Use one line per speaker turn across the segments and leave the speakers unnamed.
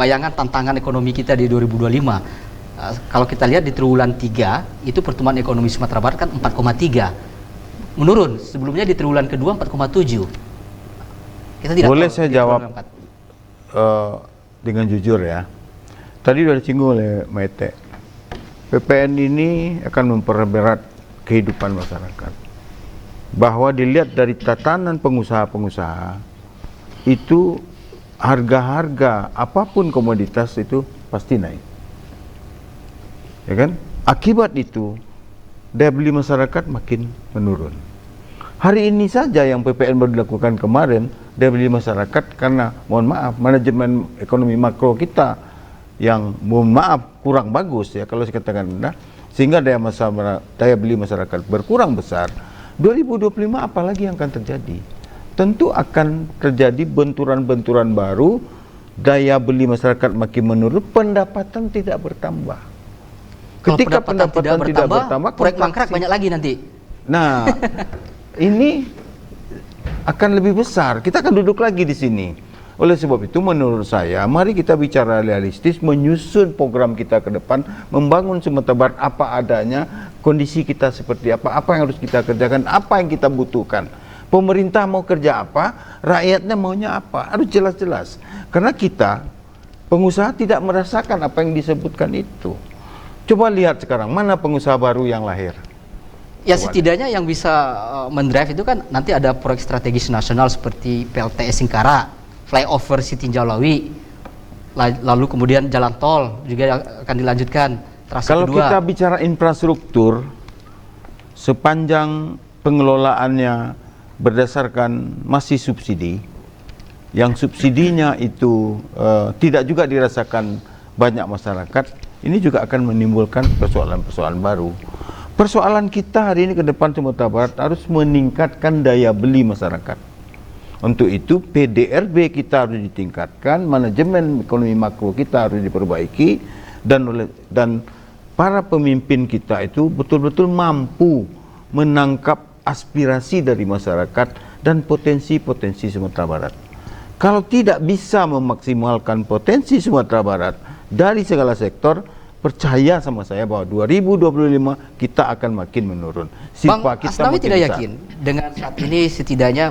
bayangan tantangan ekonomi kita di 2025. Kalau kita lihat di triwulan 3 itu pertumbuhan ekonomi Sumatera Barat kan 4,3, menurun. Sebelumnya di triwulan kedua 4,7. Kita tidak
boleh
tahu,
saya jawab dengan jujur ya. Tadi sudah disinggung oleh Maite, PPN ini akan memperberat kehidupan masyarakat. Bahwa dilihat dari tatanan pengusaha-pengusaha, itu harga-harga apapun komoditas itu pasti naik. Ya kan? Akibat itu daya beli masyarakat makin menurun. Hari ini saja yang PPN baru dilakukan kemarin, daya beli masyarakat karena mohon maaf manajemen ekonomi makro kita yang mohon maaf kurang bagus ya kalau saya katakan, sehingga daya beli masyarakat berkurang besar. 2025 apalagi yang akan terjadi? Tentu akan terjadi benturan-benturan baru, daya beli masyarakat makin menurun, pendapatan tidak bertambah. Ketika pendapatan tidak bertambah,
proyek mangkrak banyak lagi nanti.
Nah, ini akan lebih besar. Kita akan duduk lagi di sini. Oleh sebab itu menurut saya, mari kita bicara realistis, menyusun program kita ke depan, membangun Sumatera Barat apa adanya, kondisi kita seperti apa yang harus kita kerjakan, apa yang kita butuhkan. Pemerintah mau kerja apa, rakyatnya maunya apa, harus jelas-jelas. Karena kita, pengusaha tidak merasakan apa yang disebutkan itu. Coba lihat sekarang, mana pengusaha baru yang lahir?
Ya setidaknya yang bisa mendrive itu kan nanti ada proyek strategis nasional seperti PLTS Singkara, flyover Siti Jalawi, lalu kemudian jalan tol juga akan dilanjutkan.
Kalau kita bicara infrastruktur, sepanjang pengelolaannya berdasarkan masih subsidi, yang subsidinya itu tidak juga dirasakan banyak masyarakat, ini juga akan menimbulkan persoalan-persoalan baru. Persoalan kita hari ini ke depan Sumatera Barat harus meningkatkan daya beli masyarakat. Untuk itu PDRB kita harus ditingkatkan, manajemen ekonomi makro kita harus diperbaiki, dan para pemimpin kita itu betul-betul mampu menangkap aspirasi dari masyarakat dan potensi-potensi Sumatera Barat. Kalau tidak bisa memaksimalkan potensi Sumatera Barat dari segala sektor, percaya sama saya bahwa 2025 kita akan makin menurun.
Bang Asnawi tidak yakin dengan saat ini setidaknya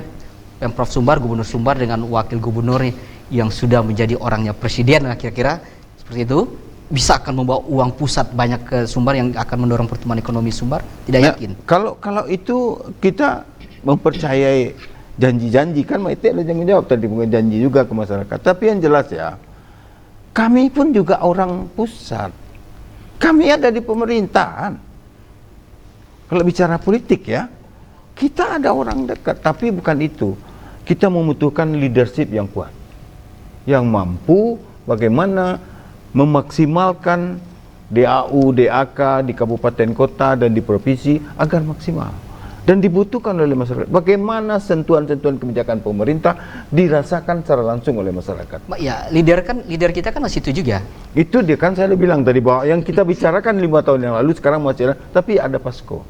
Pemprov Sumbar, Gubernur Sumbar dengan Wakil Gubernur yang sudah menjadi orangnya Presiden, kira-kira seperti itu, bisa akan membawa uang pusat banyak ke Sumbar yang akan mendorong pertumbuhan ekonomi Sumbar? Tidak yakin?
Kalau itu kita mempercayai janji-janji, kan Maite ada yang menjawab tadi, mungkin janji juga ke masyarakat. Tapi yang jelas ya, kami pun juga orang pusat. Kami ada di pemerintahan. Kalau bicara politik ya, kita ada orang dekat, tapi bukan itu. Kita membutuhkan leadership yang kuat, yang mampu bagaimana memaksimalkan DAU, DAK di kabupaten kota dan di provinsi agar maksimal. Dan dibutuhkan oleh masyarakat. Bagaimana sentuhan-sentuhan kebijakan pemerintah dirasakan secara langsung oleh masyarakat.
Ya, leader kita kan masih itu juga.
Itu dia kan saya bilang tadi bahwa yang kita bicarakan 5 tahun yang lalu sekarang masih ada, tapi ada PASCO.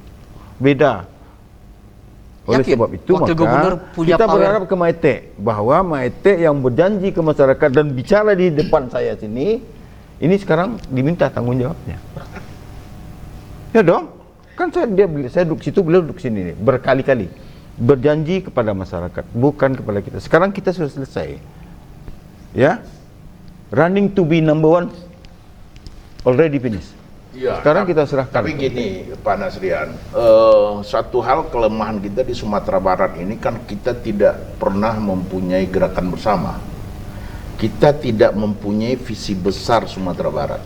Beda. Oleh sebab itu maka kita berharap ke Maite bahwa Maite yang berjanji ke masyarakat dan bicara di depan saya sini, ini sekarang diminta tanggung jawabnya. Ya dong, kan saya duduk situ, beliau duduk sini nih, berkali-kali berjanji kepada masyarakat, bukan kepada kita. Sekarang kita sudah selesai, ya, running to be number one, already finished.
Ya,
sekarang kita serahkan.
Tapi gini Pak Nasrian, satu hal kelemahan kita di Sumatera Barat ini kan kita tidak pernah mempunyai gerakan bersama. Kita tidak mempunyai visi besar Sumatera Barat.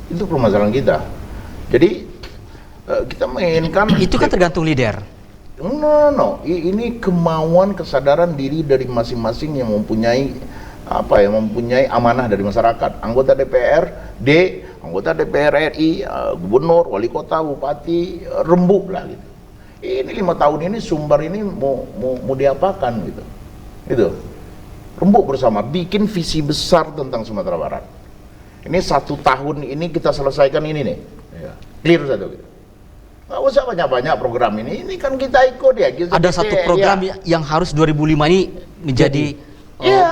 Itu permasalahan kita. Jadi kita menginginkan
itu kan tergantung leader.
No. Ini kemauan kesadaran diri dari masing-masing yang mempunyai mempunyai amanah dari masyarakat. Anggota DPRD, anggota DPR RI, gubernur, wali kota, bupati, rembuk lah gitu. Ini 5 tahun ini Sumbar ini mau diapakan gitu. Itu rembuk bersama, bikin visi besar tentang Sumatera Barat. Ini 1 tahun ini kita selesaikan ini nih, clear satu gitu. Nggak usah banyak-banyak program ini kan kita ikut ya.
Ada satu program yang harus 2005 ini menjadi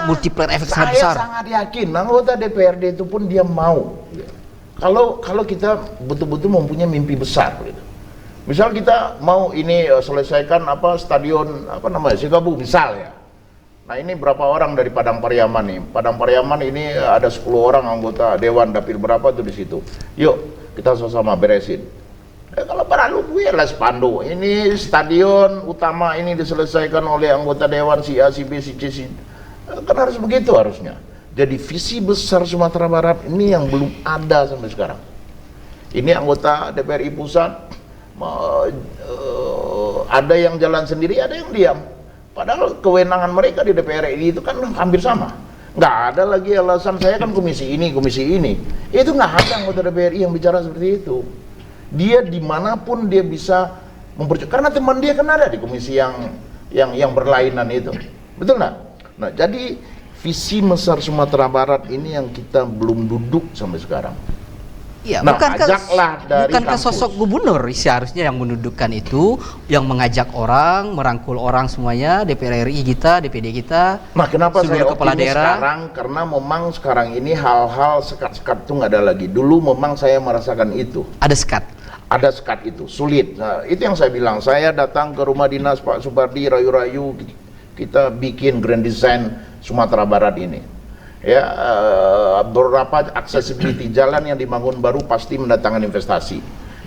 multiplier efek sangat
saya
besar.
sangat yakin anggota DPRD itu pun dia mau. Kalau kita betul-betul mempunyai mimpi besar gitu. Misal kita mau ini selesaikan stadion Sigabu misal ya. Nah ini berapa orang dari Padang Pariaman nih? Padang Pariaman ini ada 10 orang anggota dewan dapil berapa tuh di situ. Yuk kita sama-sama beresin. Kalau perlu gue lah spanduk. Ini stadion utama ini diselesaikan oleh anggota dewan si A, si B, si C, si kan harus begitu harusnya. Jadi visi besar Sumatera Barat ini yang belum ada sampai sekarang. Ini anggota DPRI pusat ada yang jalan sendiri, ada yang diam. Padahal kewenangan mereka di DPRI itu kan hampir sama. Nggak ada lagi alasan saya kan komisi ini. Itu nggak ada anggota DPRI yang bicara seperti itu. Dia dimanapun dia bisa karena teman dia kan ada di komisi yang berlainan itu. Betul nggak? Nah, jadi visi besar Sumatera Barat ini yang kita belum duduk sampai sekarang.
Iya,
Nah, bukankah
sosok gubernur seharusnya yang mendudukkan itu, yang mengajak orang, merangkul orang semuanya, DPR RI kita, DPD kita.
Nah, kenapa saya
seluruh kepala
optimis
daerah
sekarang? Karena memang sekarang ini hal-hal sekat-sekat itu nggak ada lagi. Dulu memang saya merasakan itu.
ada sekat.
Ada sekat itu, sulit. Nah, itu yang saya bilang. Saya datang ke rumah dinas Pak Supardi, rayu-rayu, kita bikin grand design Sumatera Barat ini. Ya, beberapa accessibility jalan yang dibangun baru pasti mendatangkan investasi.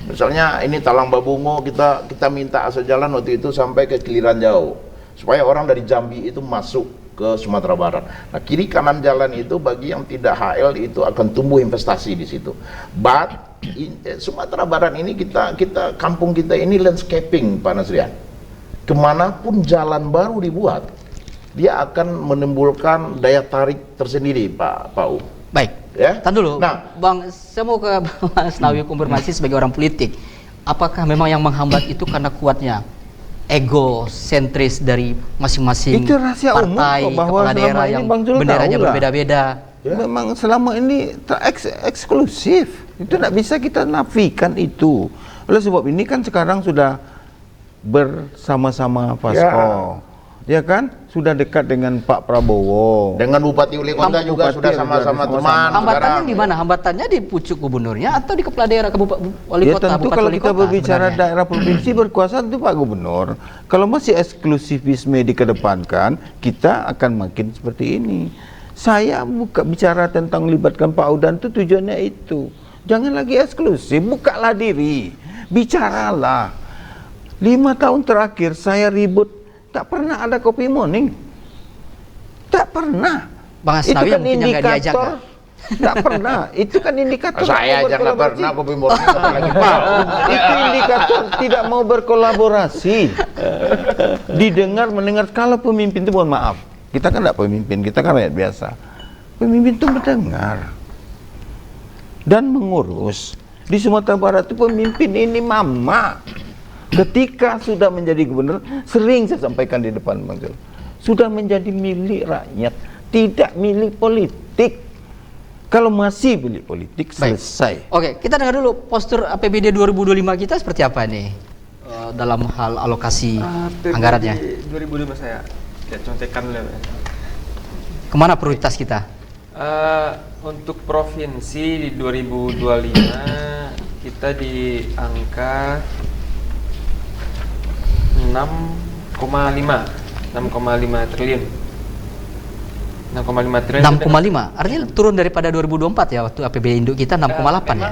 Misalnya ini Talang Babungo kita minta akses jalan waktu itu sampai ke Kiliran Jauh supaya orang dari Jambi itu masuk ke Sumatera Barat. Nah, kiri kanan jalan itu bagi yang tidak HL itu akan tumbuh investasi di situ. But Sumatera Barat ini kita kampung kita ini landscaping, Pak Nasrian. Kemanapun jalan baru dibuat, dia akan menimbulkan daya tarik tersendiri, Pak U.
Baik,
Ya?
tahan dulu.
Nah,
Bang, saya mau ke Mas Nawi konfirmasi sebagai orang politik. Apakah memang yang menghambat itu karena kuatnya ego sentris dari masing-masing
Itu rahasia umum
partai,
kok, bahwa
kepala
selama
daerah
ini
yang
Bang Zul
benderanya
tahu lah.
berbeda-beda?
Ya.
Memang selama ini eksklusif. Itu tidak bisa kita nafikan itu. Oleh sebab ini kan sekarang sudah bersama-sama Fasko. Ya kan? Sudah dekat dengan Pak Prabowo.
Dengan Bupati Wali Kota juga
Bupati
sudah
juga
sama-sama
sama-sama.
teman.
Hambatannya
sekarang.
di mana? Hambatannya di pucuk gubernurnya atau di kepala daerah wali
Ya
kota?
tentu
Bupati
kalau
wali
kita
kota
berbicara
sebenarnya?
daerah provinsi berkuasa itu Pak Gubernur. Kalau masih eksklusifisme dikedepankan, kita akan makin seperti ini. Saya buka bicara tentang melibatkan Pak Udan itu tujuannya itu. Jangan lagi eksklusif, bukalah diri, bicaralah. 5 tahun terakhir saya ribut, tak pernah ada kopi morning. Tak pernah.
Bang Asnawi mungkin yang nggak diajak, nggak?
Tak pernah. Itu kan indikator
Saya aja nggak
berkolaborasi.
pernah kopi morning apalagi mau.
Itu indikator tidak mau berkolaborasi. Mendengar kalau pemimpin itu, mohon maaf, kita kan tidak pemimpin, kita kan rakyat biasa. Pemimpin itu mendengar dan mengurus. Di Sumatera Barat itu pemimpin ini mama. Ketika sudah menjadi gubernur, sering saya sampaikan di depan Bang Zul, sudah menjadi milik rakyat, tidak milik politik. Kalau masih milik politik, selesai.
Oke, kita dengar dulu postur APBD 2025 kita seperti apa nih dalam hal alokasi anggarannya.
2005 saya contekan dulu ya.
Kemana prioritas kita?
Untuk provinsi di 2025 kita di angka 6,5 triliun. 6,5 triliun.
6,5. Artinya turun daripada 2024 ya, waktu APBD induk kita 6,8 ya.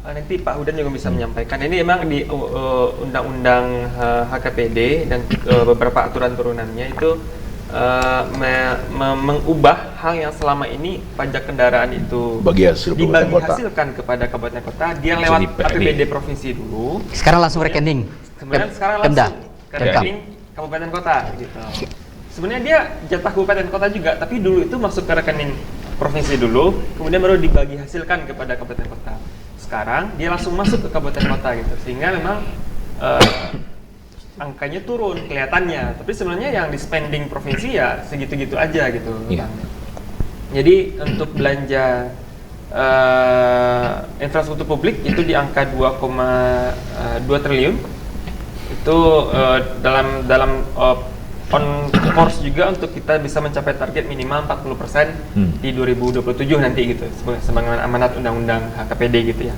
Nanti Pak Hudan juga bisa menyampaikan. Ini memang di Undang-Undang HKPD dan beberapa aturan turunannya itu mengubah hal yang selama ini pajak kendaraan itu
Bagi hasil kabupaten kota.
hasilkan kepada kabupaten kota, dia lewat APBD provinsi dulu.
Sekarang langsung rekening.
Kemudian sekarang
Pemda.
langsung ke rekening kabupaten kota gitu. Sebenarnya dia jatah kabupaten kota juga, tapi dulu itu masuk ke rekening provinsi dulu, kemudian baru dibagi hasilkan kepada kabupaten kota. Sekarang dia langsung masuk ke kabupaten kota gitu, sehingga memang angkanya turun kelihatannya, tapi sebenarnya yang di spending provinsi ya segitu-gitu aja gitu.
Iya.
Jadi untuk belanja infrastruktur publik itu di angka 2,2 triliun. Itu dalam on force juga untuk kita bisa mencapai target minimal 40% di 2027 nanti gitu, sebagai amanat undang-undang HKPD gitu ya.